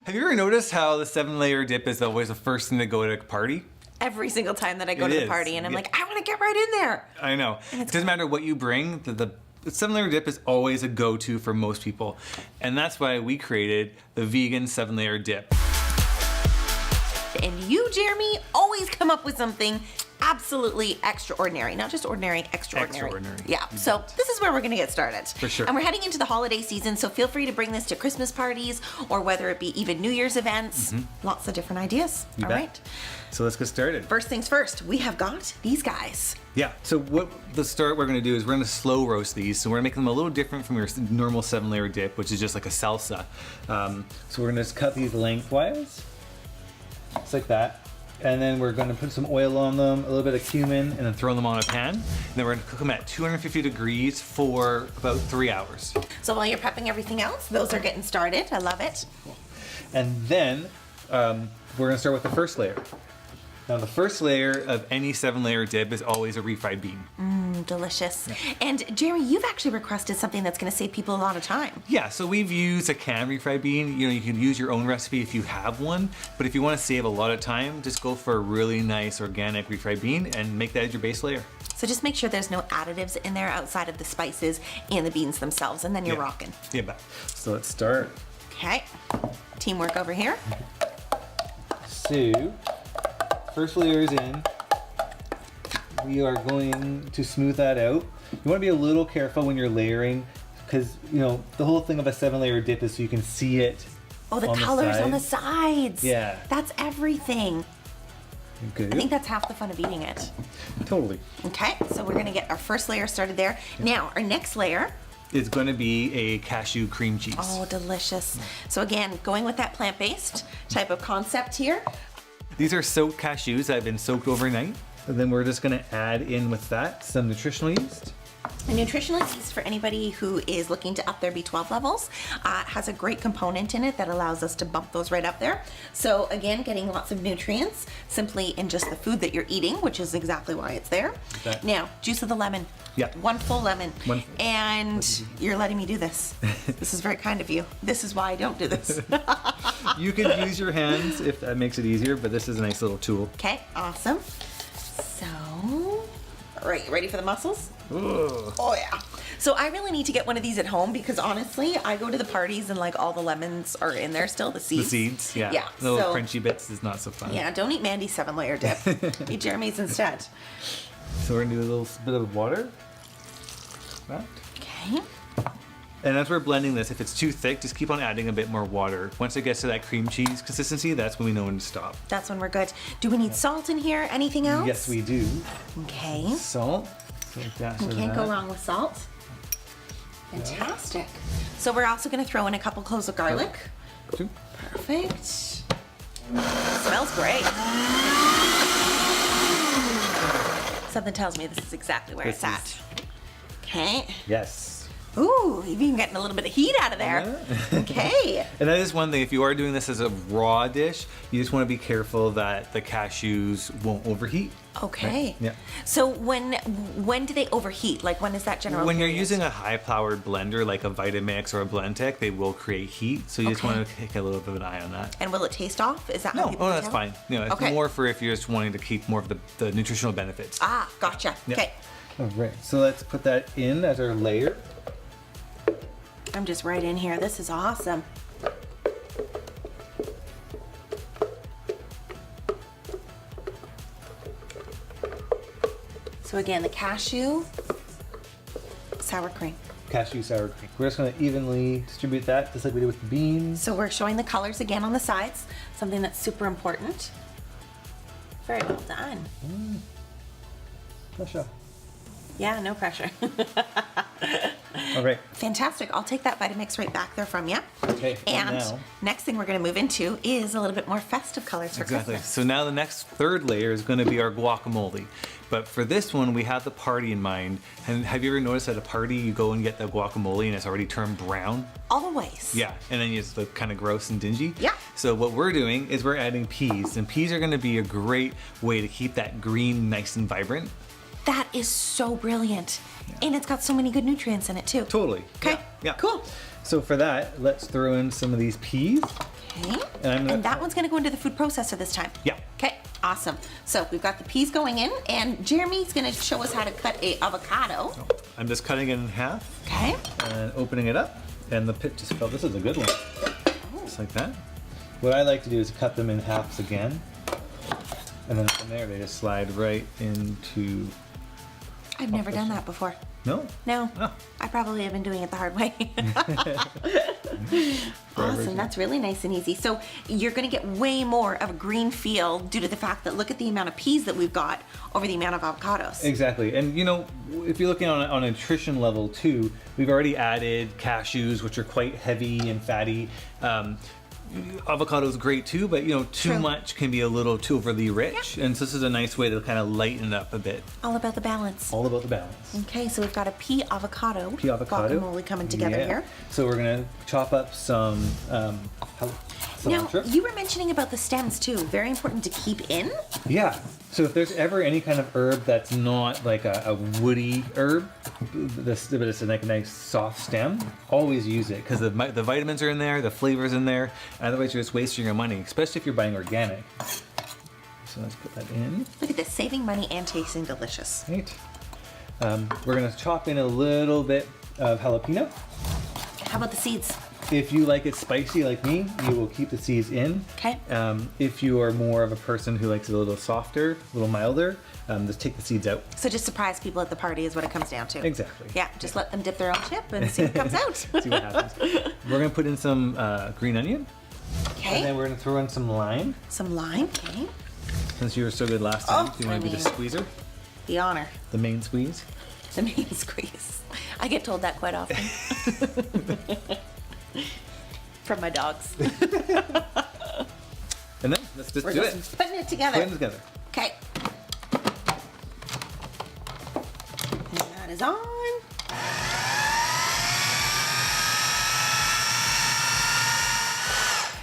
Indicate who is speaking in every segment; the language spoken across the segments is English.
Speaker 1: Have you ever noticed how the 7-layer dip is always the first thing to go at a party?
Speaker 2: Every single time that I go to the party and I'm like, I want to get right in there.
Speaker 1: I know. It doesn't matter what you bring, the 7-layer dip is always a go-to for most people. And that's why we created the vegan 7-layer dip.
Speaker 2: And you, Jeremy, always come up with something absolutely extraordinary. Not just ordinary, extraordinary. Yeah, so this is where we're gonna get started.
Speaker 1: For sure.
Speaker 2: And we're heading into the holiday season, so feel free to bring this to Christmas parties or whether it be even New Year's events. Lots of different ideas.
Speaker 1: You
Speaker 2: All
Speaker 1: bet.
Speaker 2: right.
Speaker 1: So let's get started.
Speaker 2: First things first, we have got these guys.
Speaker 1: Yeah, so what the start we're gonna do is we're gonna slow roast these. So we're gonna make them a little different from your normal 7-layer dip, which is just like a salsa. So we're gonna just cut these lengthwise, just like that. And then we're gonna put some oil on them, a little bit of cumin, and then throw them on a pan. And then we're gonna cook them at 250 degrees for about 3 hours.
Speaker 2: So while you're prepping everything else, those are getting started. I love it.
Speaker 1: And then we're gonna start with the first layer. Now the first layer of any 7-layer dip is always a refried bean.
Speaker 2: Delicious. Yeah. And Jeremy, you've actually requested something that's gonna save people a lot of time.
Speaker 1: Yeah, so we've used a canned refried bean. You know, you can use your own recipe if you have one, but if you wanna save a lot of time, just go for a really nice organic refried bean and make that as your base layer.
Speaker 2: So just make sure there's no additives in there outside of the spices and the beans themselves, and then you're rocking.
Speaker 1: Yeah, so let's start.
Speaker 2: Okay, teamwork over here.
Speaker 1: So, first layer is in. We are going to smooth that out. You want to be a little careful when you're layering because, you know, the whole thing of a 7-layer dip is so you can see it.
Speaker 2: Oh, the colors on the sides.
Speaker 1: Yeah.
Speaker 2: That's everything.
Speaker 1: Good.
Speaker 2: I think that's half the fun of eating it.
Speaker 1: Totally.
Speaker 2: Okay, so we're gonna get our first layer started there. Now, our next layer
Speaker 1: is going to be a cashew cream cheese.
Speaker 2: Oh, delicious. So again, going with that plant-based type of concept here.
Speaker 1: These are soaked cashews that have been soaked overnight. And then we're just gonna add in with that some nutritional yeast.
Speaker 2: A nutritional yeast, for anybody who is looking to up their B12 levels, has a great component in it that allows us to bump those right up there. So again, getting lots of nutrients simply in just the food that you're eating, which is exactly why it's there.
Speaker 1: Okay.
Speaker 2: Now, juice of the lemon.
Speaker 1: Yeah.
Speaker 2: One full lemon. And you're letting me do this. This is very kind of you. This is why I don't do this.
Speaker 1: You can use your hands if that makes it easier, but this is a nice little tool.
Speaker 2: Okay, awesome. So, all right, ready for the mussels?
Speaker 1: Ugh.
Speaker 2: Oh yeah. So I really need to get one of these at home because honestly, I go to the parties and like all the lemons are in there still, the seeds.
Speaker 1: The seeds, yeah.
Speaker 2: Yeah.
Speaker 1: The little crunchy bits is not so fun.
Speaker 2: Yeah, don't eat Mandy's 7-layer dip. Eat Jeremy's instead.
Speaker 1: So we're gonna do a little bit of water. That.
Speaker 2: Okay.
Speaker 1: And as we're blending this, if it's too thick, just keep on adding a bit more water. Once it gets to that cream cheese consistency, that's when we know when to stop.
Speaker 2: That's when we're good. Do we need salt in here? Anything else?
Speaker 1: Yes, we do.
Speaker 2: Okay.
Speaker 1: Salt. So like that,
Speaker 2: You can't go wrong with salt. Fantastic. So we're also going to throw in a couple cloves of garlic.
Speaker 1: Two.
Speaker 2: Perfect. Smells great. Something tells me this is exactly where it's at. Okay.
Speaker 1: Yes.
Speaker 2: Ooh, you've even getting a little bit of heat out of there.
Speaker 1: Yeah.
Speaker 2: Okay.
Speaker 1: And that is one thing, if you are doing this as a raw dish, you just want to be careful that the cashews won't overheat.
Speaker 2: Okay.
Speaker 1: Right? Yeah.
Speaker 2: So when do they overheat? Like when is that general
Speaker 1: When you're
Speaker 2: period?
Speaker 1: using a high-powered blender like a Vitamix or a Blendtec, they will create heat. So you just want to take a little bit of an eye on that.
Speaker 2: And will it taste off? Is that how
Speaker 1: No,
Speaker 2: people
Speaker 1: that's
Speaker 2: tell?
Speaker 1: fine. You know, it's
Speaker 2: Okay.
Speaker 1: more for if you're just wanting to keep more of the nutritional benefits.
Speaker 2: Ah, gotcha.
Speaker 1: Yeah.
Speaker 2: Okay.
Speaker 1: All right, so let's put that in as our layer.
Speaker 2: I'm just right in here. This is awesome. So again, the cashew, sour cream.
Speaker 1: Cashew sour cream. We're just gonna evenly distribute that just like we did with the beans.
Speaker 2: So we're showing the colors again on the sides, something that's super important. Very well done.
Speaker 1: Pressure.
Speaker 2: Yeah, no pressure.
Speaker 1: All right.
Speaker 2: Fantastic. I'll take that Vitamix right back there from you.
Speaker 1: Okay,
Speaker 2: And
Speaker 1: now-
Speaker 2: next thing we're going to move into is a little bit more festive colors for
Speaker 1: Exactly.
Speaker 2: Christmas.
Speaker 1: So now the next third layer is going to be our guacamole. But for this one, we have the party in mind. And have you ever noticed at a party, you go and get the guacamole and it's already turned brown?
Speaker 2: Always.
Speaker 1: Yeah, and then you just look kind of gross and dingy.
Speaker 2: Yeah.
Speaker 1: So what we're doing is we're adding peas. And peas are going to be a great way to keep that green nice and vibrant.
Speaker 2: That is so brilliant. And it's got so many good nutrients in it too.
Speaker 1: Totally.
Speaker 2: Okay.
Speaker 1: Yeah.
Speaker 2: Cool.
Speaker 1: So for that, let's throw in some of these peas.
Speaker 2: Okay.
Speaker 1: And
Speaker 2: that one's gonna go into the food processor this time.
Speaker 1: Yeah.
Speaker 2: Okay, awesome. So we've got the peas going in, and Jeremy's gonna show us how to cut a avocado.
Speaker 1: I'm just cutting it in half.
Speaker 2: Okay.
Speaker 1: And opening it up, and the pit just fell. This is a good one. Just like that. What I like to do is cut them in halves again, and then from there they just slide right into.
Speaker 2: I've never done that before.
Speaker 1: No?
Speaker 2: No.
Speaker 1: Oh.
Speaker 2: I probably have been doing it the hard way. Awesome, that's really nice and easy. So you're gonna get way more of a green feel due to the fact that look at the amount of peas that we've got over the amount of avocados.
Speaker 1: Exactly, and you know, if you're looking on a nutrition level too, we've already added cashews, which are quite heavy and fatty. Avocado is great too, but you know, too much can be a little too overly rich, and so this is a nice way to kind of lighten it up a bit.
Speaker 2: All about the balance.
Speaker 1: All about the balance.
Speaker 2: Okay, so we've got a pea avocado guacamole coming together here.
Speaker 1: So we're gonna chop up some
Speaker 2: Now,
Speaker 1: cilantro.
Speaker 2: you were mentioning about the stems too. Very important to keep in.
Speaker 1: Yeah. So if there's ever any kind of herb that's not like a woody herb, but it's like a nice soft stem, always use it because the vitamins are in there, the flavor's in there. Otherwise, you're just wasting your money, especially if you're buying organic. So let's put that in.
Speaker 2: Look at this, saving money and tasting delicious.
Speaker 1: Right. We're gonna chop in a little bit of jalapeno.
Speaker 2: How about the seeds?
Speaker 1: If you like it spicy like me, you will keep the seeds in.
Speaker 2: Okay.
Speaker 1: If you are more of a person who likes it a little softer, a little milder, just take the seeds out.
Speaker 2: So just surprise people at the party is what it comes down to.
Speaker 1: Exactly.
Speaker 2: Yeah, just let them dip their own chip and see what comes out.
Speaker 1: See what happens. We're gonna put in some green onion.
Speaker 2: Okay.
Speaker 1: And then we're gonna throw in some lime.
Speaker 2: Some lime, okay.
Speaker 1: Since you were so good last time,
Speaker 2: Oh,
Speaker 1: do you want to be the squeezer?
Speaker 2: The honor.
Speaker 1: The main squeeze?
Speaker 2: The main squeeze. I get told that quite often. From my dogs.
Speaker 1: And then let's just
Speaker 2: We're
Speaker 1: do
Speaker 2: just
Speaker 1: it.
Speaker 2: putting it together.
Speaker 1: Put it together.
Speaker 2: Okay. And that is on.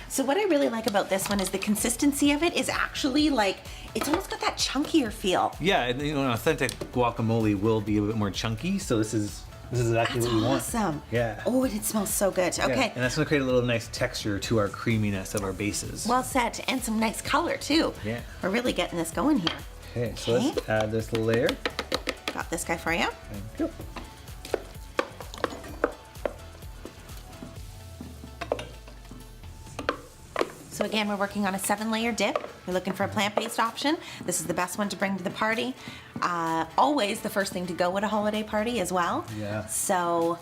Speaker 2: So what I really like about this one is the consistency of it is actually like, it's almost got that chunkier feel.
Speaker 1: Yeah, and you know, an authentic guacamole will be a bit more chunky, so this is exactly
Speaker 2: That's
Speaker 1: what we want.
Speaker 2: awesome.
Speaker 1: Yeah.
Speaker 2: Oh, and it smells so good.
Speaker 1: Yeah,
Speaker 2: Okay.
Speaker 1: and that's gonna create a little nice texture to our creaminess of our bases.
Speaker 2: Well said. And some nice color too.
Speaker 1: Yeah.
Speaker 2: We're really getting this going here.
Speaker 1: Okay, so let's add this layer.
Speaker 2: Got this guy for you.
Speaker 1: Thank you.
Speaker 2: So again, we're working on a 7-layer dip. You're looking for a plant-based option. This is the best one to bring to the party. Always the first thing to go at a holiday party as well.
Speaker 1: Yeah.
Speaker 2: So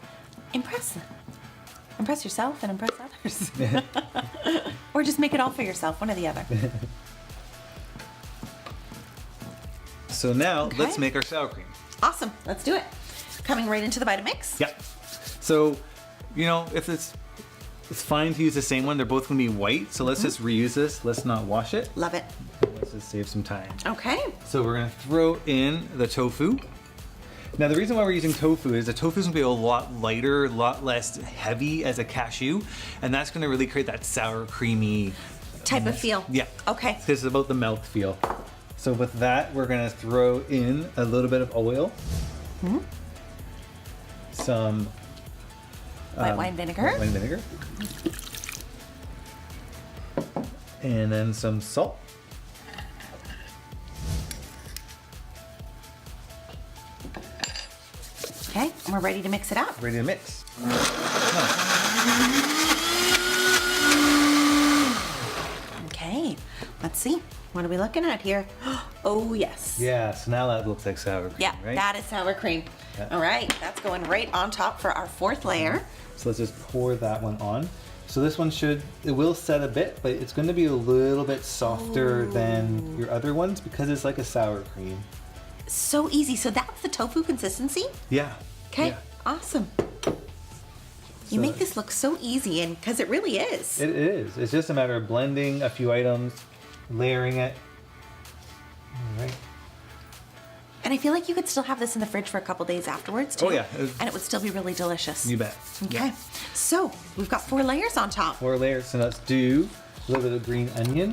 Speaker 2: impress them. Impress yourself and impress others. Or just make it all for yourself, one or the other.
Speaker 1: So now
Speaker 2: Okay.
Speaker 1: let's make our sour cream.
Speaker 2: Awesome, let's do it. Coming right into the Vitamix.
Speaker 1: Yeah. So, you know, if it's fine to use the same one. They're both gonna be white, so let's just reuse this. Let's not wash it.
Speaker 2: Love it.
Speaker 1: Let's just save some time.
Speaker 2: Okay.
Speaker 1: So we're gonna throw in the tofu. Now the reason why we're using tofu is the tofu is gonna be a lot lighter, a lot less heavy as a cashew, and that's gonna really create that sour, creamy
Speaker 2: Type of feel.
Speaker 1: Yeah.
Speaker 2: Okay.
Speaker 1: This is about the mouth feel. So with that, we're gonna throw in a little bit of oil. Some
Speaker 2: White wine vinegar.
Speaker 1: white wine vinegar. And then some salt.
Speaker 2: Okay, and we're ready to mix it up.
Speaker 1: Ready to mix.
Speaker 2: Okay, let's see. What are we looking at here? Oh, yes.
Speaker 1: Yeah, so now that looks like sour cream,
Speaker 2: Yeah,
Speaker 1: right?
Speaker 2: that is sour cream.
Speaker 1: Yeah.
Speaker 2: All right, that's going right on top for our 4th layer.
Speaker 1: So let's just pour that one on. So this one it will set a bit, but it's going to be a little bit softer than your other ones because it's like a sour cream.
Speaker 2: So easy. So that's the tofu consistency?
Speaker 1: Yeah.
Speaker 2: Okay,
Speaker 1: Yeah.
Speaker 2: awesome. You
Speaker 1: So-
Speaker 2: make this look so easy, and because it really is.
Speaker 1: It is. It's just a matter of blending a few items, layering it. All right.
Speaker 2: And I feel like you could still have this in the fridge for a couple days afterwards too.
Speaker 1: Oh, yeah.
Speaker 2: And it would still be really delicious.
Speaker 1: You bet.
Speaker 2: Okay.
Speaker 1: Yeah.
Speaker 2: So we've got 4 layers on top.
Speaker 1: 4 layers. So let's do a little bit of green onion.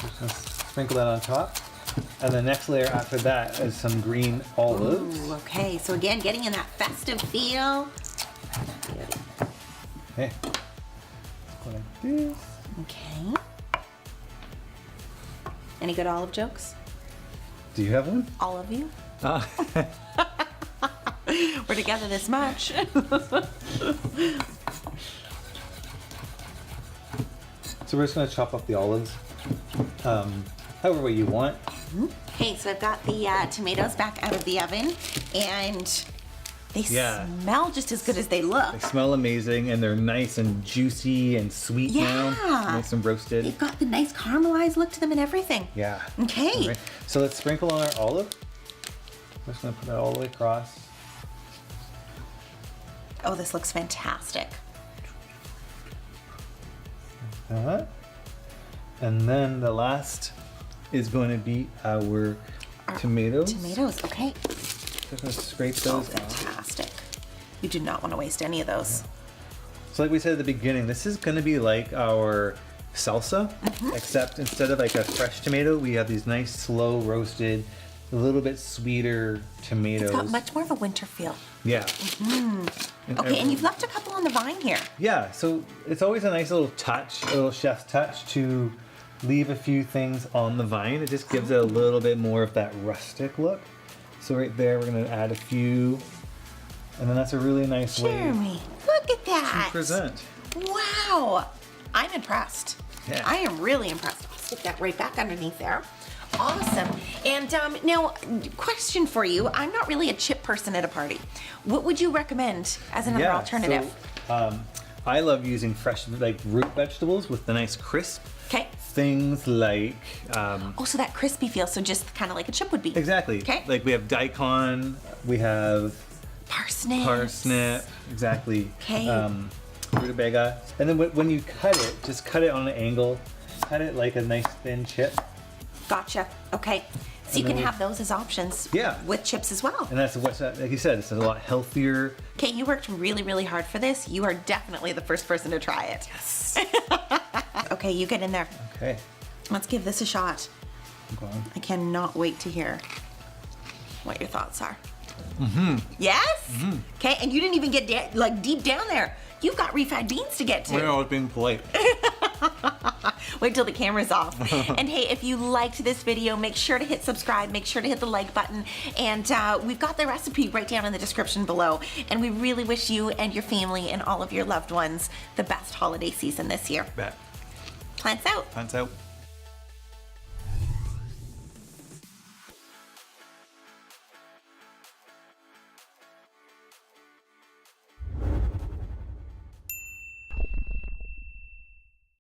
Speaker 1: Just gonna sprinkle that on top. And the next layer after that is some green olives.
Speaker 2: Ooh, okay. So again, getting in that festive feel.
Speaker 1: Okay. like this.
Speaker 2: Okay. Any good olive jokes?
Speaker 1: Do you have one?
Speaker 2: All of you?
Speaker 1: Ah.
Speaker 2: We're together this much.
Speaker 1: So we're just gonna chop up the olives, however way you want.
Speaker 2: Okay, so I've got the tomatoes back out of the oven, and they
Speaker 1: Yeah.
Speaker 2: smell just as good as they look.
Speaker 1: They smell amazing, and they're nice and juicy and sweet now.
Speaker 2: Yeah.
Speaker 1: Nice and roasted.
Speaker 2: They've got the nice caramelized look to them and everything.
Speaker 1: Yeah.
Speaker 2: Okay.
Speaker 1: All right. So let's sprinkle on our olive. I'm just gonna put that all the way across.
Speaker 2: Oh, this looks fantastic.
Speaker 1: And then the last is going to be our tomatoes.
Speaker 2: Tomatoes, okay.
Speaker 1: Just gonna scrape
Speaker 2: Oh,
Speaker 1: those off.
Speaker 2: fantastic. You do not want to waste any of those.
Speaker 1: So like we said at the beginning, this is gonna be like our salsa, except instead of like a fresh tomato, we have these nice slow roasted, a little bit sweeter tomatoes.
Speaker 2: It's got much more of a winter feel.
Speaker 1: Yeah.
Speaker 2: Okay, and you've left a couple on the vine here.
Speaker 1: Yeah, so it's always a nice little touch, a little chef's touch to leave a few things on the vine. It just gives it a little bit more of that rustic look. So right there, we're gonna add a few, and then that's a really nice way
Speaker 2: Jeremy, look at
Speaker 1: to
Speaker 2: that.
Speaker 1: present.
Speaker 2: Wow, I'm impressed.
Speaker 1: Yeah.
Speaker 2: I am really impressed. I'll stick that right back underneath there. Awesome. And now, question for you. I'm not really a chip person at a party. What would you recommend as another alternative?
Speaker 1: So, I love using fresh, like root vegetables with the nice crisp.
Speaker 2: Okay.
Speaker 1: Things like,
Speaker 2: Oh, so that crispy feel, so just kind of like a chip would be.
Speaker 1: exactly.
Speaker 2: Okay.
Speaker 1: Like we have daikon, we have parsnip, exactly.
Speaker 2: Okay.
Speaker 1: Rutabaga. And then when you cut it, just cut it on an angle. Cut it like a nice thin chip.
Speaker 2: Gotcha. Okay. So you
Speaker 1: And
Speaker 2: can
Speaker 1: then
Speaker 2: have those as options.
Speaker 1: Yeah.
Speaker 2: With chips as well.
Speaker 1: And that's what's, like you said, it's a lot healthier.
Speaker 2: Okay, you worked really, really hard for this. You are definitely the first person to try it.
Speaker 1: Yes.
Speaker 2: Okay, you get in there.
Speaker 1: Okay.
Speaker 2: Let's give this a shot.
Speaker 1: Go on.
Speaker 2: I cannot wait to hear what your thoughts are. Yes? Okay, and you didn't even get like deep down there. You've got refried beans to get to.
Speaker 1: I was being polite.
Speaker 2: Wait till the camera's off. And hey, if you liked this video, make sure to hit subscribe, make sure to hit the like button, and we've got the recipe right down in the description below. And we really wish you and your family and all of your loved ones the best holiday season this year.
Speaker 1: Bet.
Speaker 2: Plants out.
Speaker 1: Plants out.